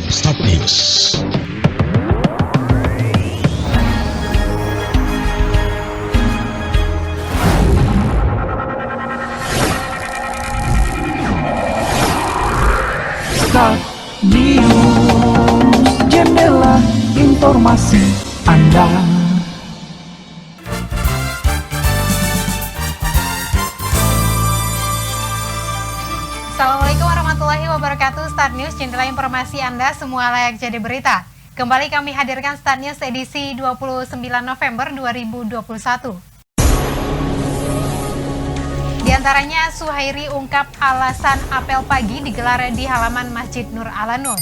Start News. Start News, jendela informasi Anda. Assalamualaikum warahmatullahi wabarakatuh. Start News, jendela informasi Anda, semua layak jadi berita. Kembali kami hadirkan Start News edisi 29 November 2021. Di antaranya, Suhairi ungkap alasan apel pagi digelar di halaman Masjid Nur Ala Nur.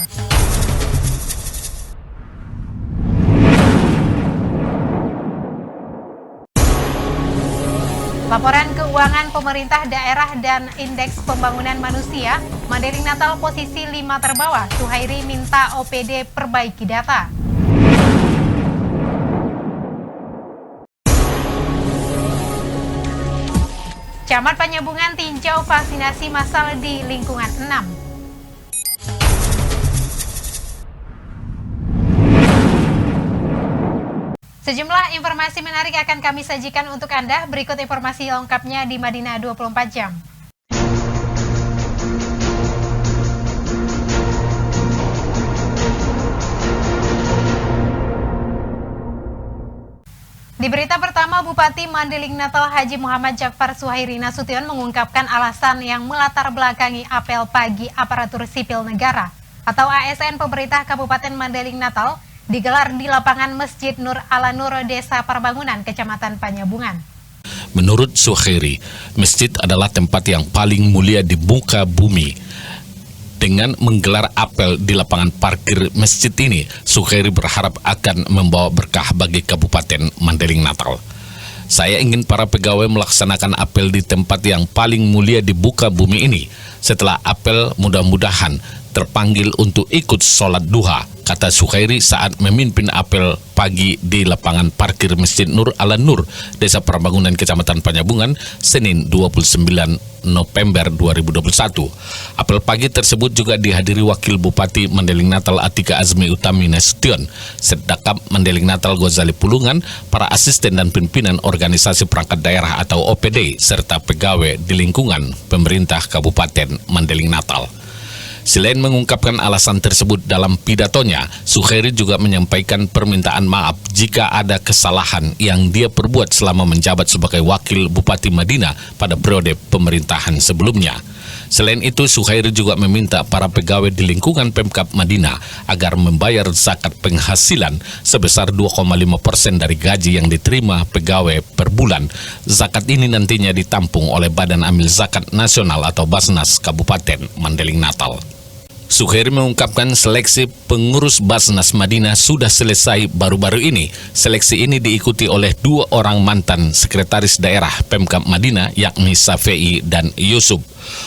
Laporan keuangan pemerintah daerah dan indeks pembangunan manusia, Mandailing Natal posisi 5 terbawah. Suhairi minta OPD perbaiki data. Camat Penyambungan tinjau vaksinasi massal di lingkungan 6. Sejumlah informasi menarik akan kami sajikan untuk Anda. Berikut informasi lengkapnya di Madinah 24 jam. Di berita pertama, Bupati Mandailing Natal Haji Muhammad Jakfar Suhairi Nasution mengungkapkan alasan yang melatar belakangi apel pagi aparatur sipil negara atau ASN pemerintah Kabupaten Mandailing Natal digelar di lapangan Masjid Nur Ala Nur, Desa Perbangunan, Kecamatan Panyabungan. Menurut Suhairi, masjid adalah tempat yang paling mulia di muka bumi. Dengan menggelar apel di lapangan parkir masjid ini, Suhairi berharap akan membawa berkah bagi Kabupaten Mandailing Natal. Saya ingin para pegawai melaksanakan apel di tempat yang paling mulia di muka bumi ini. Setelah apel, mudah-mudahan terpanggil untuk ikut sholat duha, kata Suhairi saat memimpin apel pagi di lapangan parkir Masjid Nur Ala Nur, Desa Perbangunan, Kecamatan Panyabungan, Senin 29 November 2021. Apel pagi tersebut juga dihadiri Wakil Bupati Mandailing Natal Atika Azmi Utami Nasution, Setdakap Mandailing Natal Ghazali Pulungan, para asisten dan pimpinan organisasi perangkat daerah atau OPD, serta pegawai di lingkungan pemerintah Kabupaten Mandailing Natal. Selain mengungkapkan alasan tersebut dalam pidatonya, Suhairi juga menyampaikan permintaan maaf jika ada kesalahan yang dia perbuat selama menjabat sebagai Wakil Bupati Madinah pada periode pemerintahan sebelumnya. Selain itu, Suhairi juga meminta para pegawai di lingkungan Pemkab Madinah agar membayar zakat penghasilan sebesar 2,5% dari gaji yang diterima pegawai per bulan. Zakat ini nantinya ditampung oleh Badan Amil Zakat Nasional atau Basnas Kabupaten Mandailing Natal. Suhairi mengungkapkan seleksi pengurus Basnas Madinah sudah selesai baru-baru ini. Seleksi ini diikuti oleh 2 orang mantan sekretaris daerah Pemkab Madinah, yakni Safei dan Yusuf.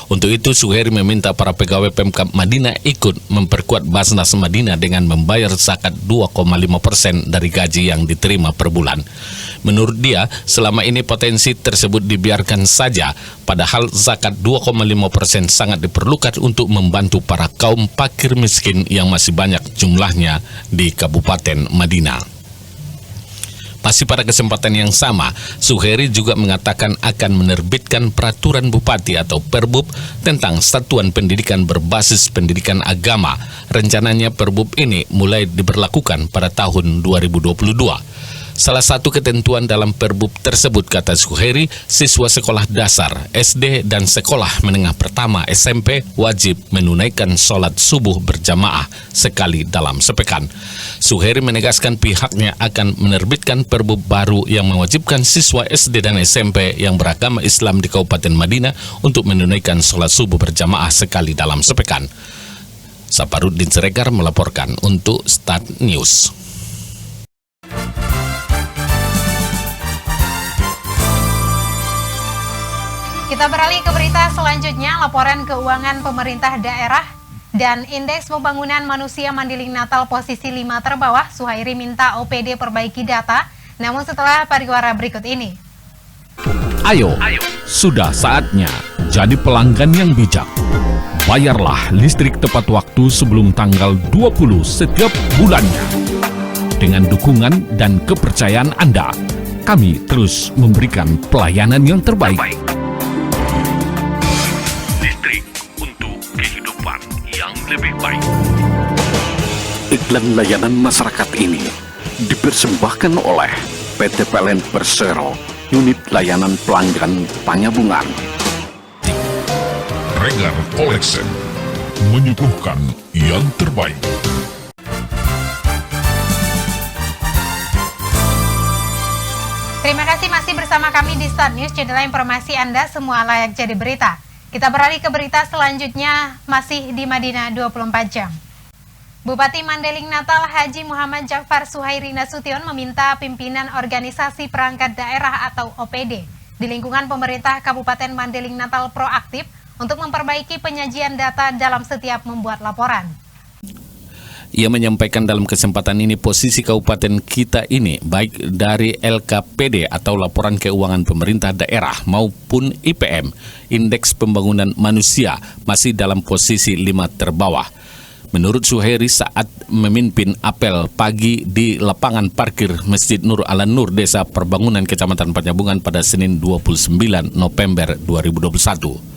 Untuk itu, Suhairi meminta para pegawai Pemkab Madinah ikut memperkuat Basnas Madinah dengan membayar zakat 2,5% dari gaji yang diterima per bulan. Menurut dia, selama ini potensi tersebut dibiarkan saja, padahal zakat 2,5% sangat diperlukan untuk membantu para kaum fakir miskin yang masih banyak jumlahnya di Kabupaten Madinah. Masih pada kesempatan yang sama, Suhairi juga mengatakan akan menerbitkan peraturan bupati atau Perbub tentang satuan pendidikan berbasis pendidikan agama. Rencananya Perbub ini mulai diberlakukan pada tahun 2022. Salah satu ketentuan dalam Perbub tersebut, kata Suhairi, siswa sekolah dasar, SD, dan sekolah menengah pertama SMP wajib menunaikan sholat subuh berjamaah sekali dalam sepekan. Suhairi menegaskan pihaknya akan menerbitkan Perbub baru yang mewajibkan siswa SD dan SMP yang beragama Islam di Kabupaten Madinah untuk menunaikan sholat subuh berjamaah sekali dalam sepekan. Saparudin Siregar melaporkan untuk Start News. Kita beralih ke berita selanjutnya, laporan keuangan pemerintah daerah dan indeks pembangunan manusia Mandailing Natal posisi 5 terbawah. Suhairi minta OPD perbaiki data, namun setelah pariwara berikut ini. Ayo, sudah saatnya jadi pelanggan yang bijak. Bayarlah listrik tepat waktu sebelum tanggal 20 setiap bulannya. Dengan dukungan dan kepercayaan Anda, kami terus memberikan pelayanan yang terbaik. Listrik untuk kehidupan yang lebih baik. Iklan layanan masyarakat ini dipersembahkan oleh PT PLN Persero, Unit Layanan Pelanggan Panyabungan. Regar Collection menyuguhkan yang terbaik. Terima kasih masih bersama kami di Start News, jendela informasi Anda semua layak jadi berita. Kita beralih ke berita selanjutnya, masih di Madinah 24 jam. Bupati Mandailing Natal Haji Muhammad Jakfar Suhairi Nasution meminta pimpinan organisasi perangkat daerah atau OPD di lingkungan pemerintah Kabupaten Mandailing Natal proaktif untuk memperbaiki penyajian data dalam setiap membuat laporan. Ia menyampaikan dalam kesempatan ini posisi kabupaten kita ini baik dari LKPD atau Laporan Keuangan Pemerintah Daerah maupun IPM, Indeks Pembangunan Manusia, masih dalam posisi 5 terbawah. Menurut Suhairi saat memimpin apel pagi di lapangan parkir Masjid Nur Ala Nur, Desa Perbangunan, Kecamatan Panyabungan pada Senin 29 November 2021.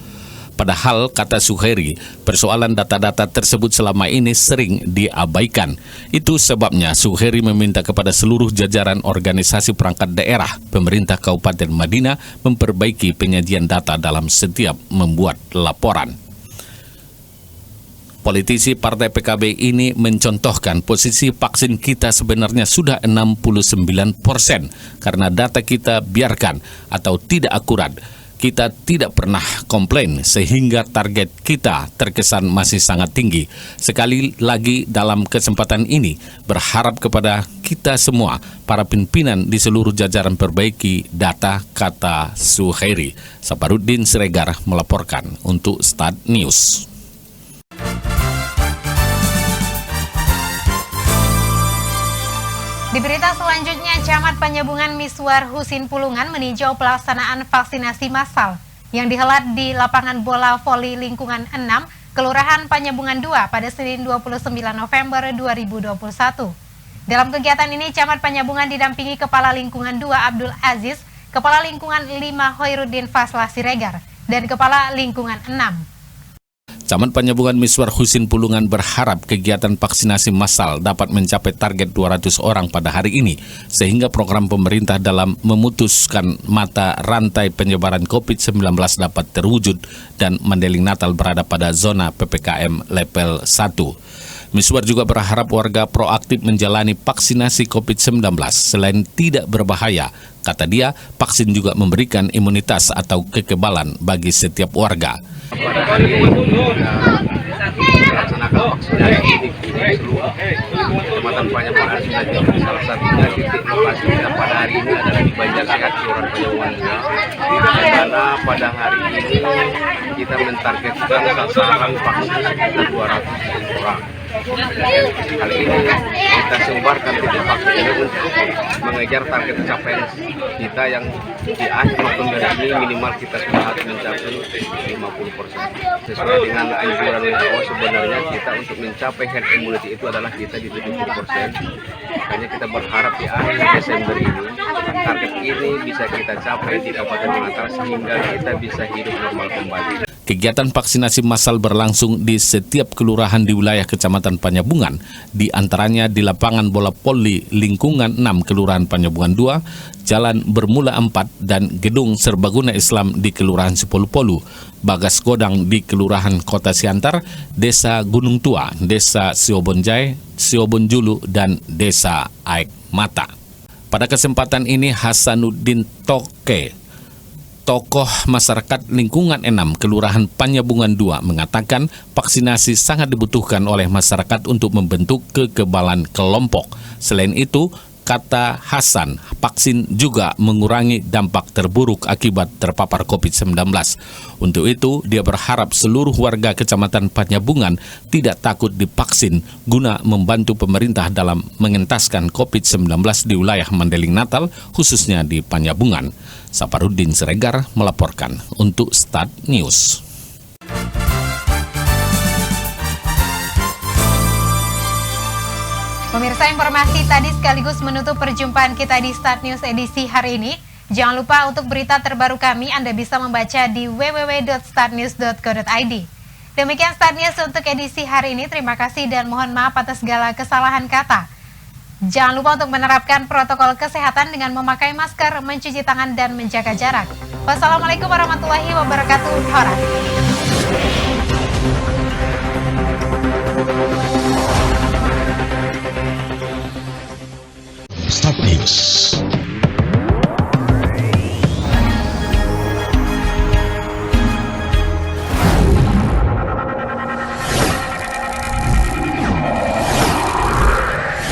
Padahal, kata Suhairi, persoalan data-data tersebut selama ini sering diabaikan. Itu sebabnya Suhairi meminta kepada seluruh jajaran organisasi perangkat daerah pemerintah Kabupaten Madinah memperbaiki penyajian data dalam setiap membuat laporan. Politisi Partai PKB ini mencontohkan posisi vaksin kita sebenarnya sudah 69% karena data kita biarkan atau tidak akurat. Kita tidak pernah komplain sehingga target kita terkesan masih sangat tinggi. Sekali lagi dalam kesempatan ini berharap kepada kita semua, para pimpinan di seluruh jajaran perbaiki data, kata Suhairi. Saparuddin Siregar melaporkan untuk Start News. Di berita selanjutnya, Camat Panyabungan Miswar Husin Pulungan meninjau pelaksanaan vaksinasi massal yang dihelat di lapangan bola voli lingkungan 6, Kelurahan Panyabungan 2 pada Senin 29 November 2021. Dalam kegiatan ini, Camat Panyabungan didampingi Kepala Lingkungan 2 Abdul Aziz, Kepala Lingkungan 5 Hoirudin Faslah Siregar, dan Kepala Lingkungan 6. Camat Panyabungan Miswar Husin Pulungan berharap kegiatan vaksinasi massal dapat mencapai target 200 orang pada hari ini, sehingga program pemerintah dalam memutuskan mata rantai penyebaran COVID-19 dapat terwujud dan Mandailing Natal berada pada zona PPKM level 1. Miswar juga berharap warga proaktif menjalani vaksinasi COVID-19 selain tidak berbahaya. Kata dia, vaksin juga memberikan imunitas atau kekebalan bagi setiap warga. Pada hari ini melaksanakan vaksinasi di seluruh Kecamatan Panyabungan sudah jadi salah satunya titik lokasi kita pada hari ini adalah di Banjar Sehat Kelurahan Panyabungan, di mana pada hari ini kita mentargetkan sasaran vaksin sekitar 200 orang. Kali ini kita sebarkan titik vaksin ini untuk mengejar target capaian kita yang di akhir November ini minimal kita sudah harus mencapai 50%. Sesuai dengan anjuran WHO sebenarnya kita untuk mencapai herd immunity itu adalah kita di 70%. Makanya kita berharap di akhir Desember ini target ini bisa kita capai di Kabupaten Natal sehingga kita bisa hidup normal kembali. Kegiatan vaksinasi massal berlangsung di setiap kelurahan di wilayah Kecamatan Panyabungan, di antaranya di lapangan bola voli lingkungan 6 Kelurahan Panyabungan 2, Jalan Bermula 4, dan Gedung Serbaguna Islam di Kelurahan Sepolu-Polu, Bagas Godang di Kelurahan Kota Siantar, Desa Gunung Tua, Desa Siobonjai, Siobonjulu, dan Desa Aik Mata. Pada kesempatan ini Hasanuddin Toke, tokoh masyarakat lingkungan 6 Kelurahan Panyabungan 2 mengatakan vaksinasi sangat dibutuhkan oleh masyarakat untuk membentuk kekebalan kelompok. Selain itu, kata Hasan, vaksin juga mengurangi dampak terburuk akibat terpapar COVID-19. Untuk itu, dia berharap seluruh warga Kecamatan Panyabungan tidak takut divaksin guna membantu pemerintah dalam mengentaskan COVID-19 di wilayah Mandailing Natal, khususnya di Panyabungan. Saparuddin Siregar melaporkan untuk Start News. Pemirsa, informasi tadi sekaligus menutup perjumpaan kita di Start News edisi hari ini. Jangan lupa untuk berita terbaru kami Anda bisa membaca di www.startnews.co.id. Demikian Start News untuk edisi hari ini. Terima kasih dan mohon maaf atas segala kesalahan kata. Jangan lupa untuk menerapkan protokol kesehatan dengan memakai masker, mencuci tangan, dan menjaga jarak. Wassalamualaikum warahmatullahi wabarakatuh. Hora. Start News.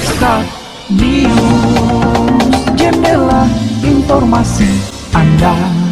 Start News, jendela informasi Anda.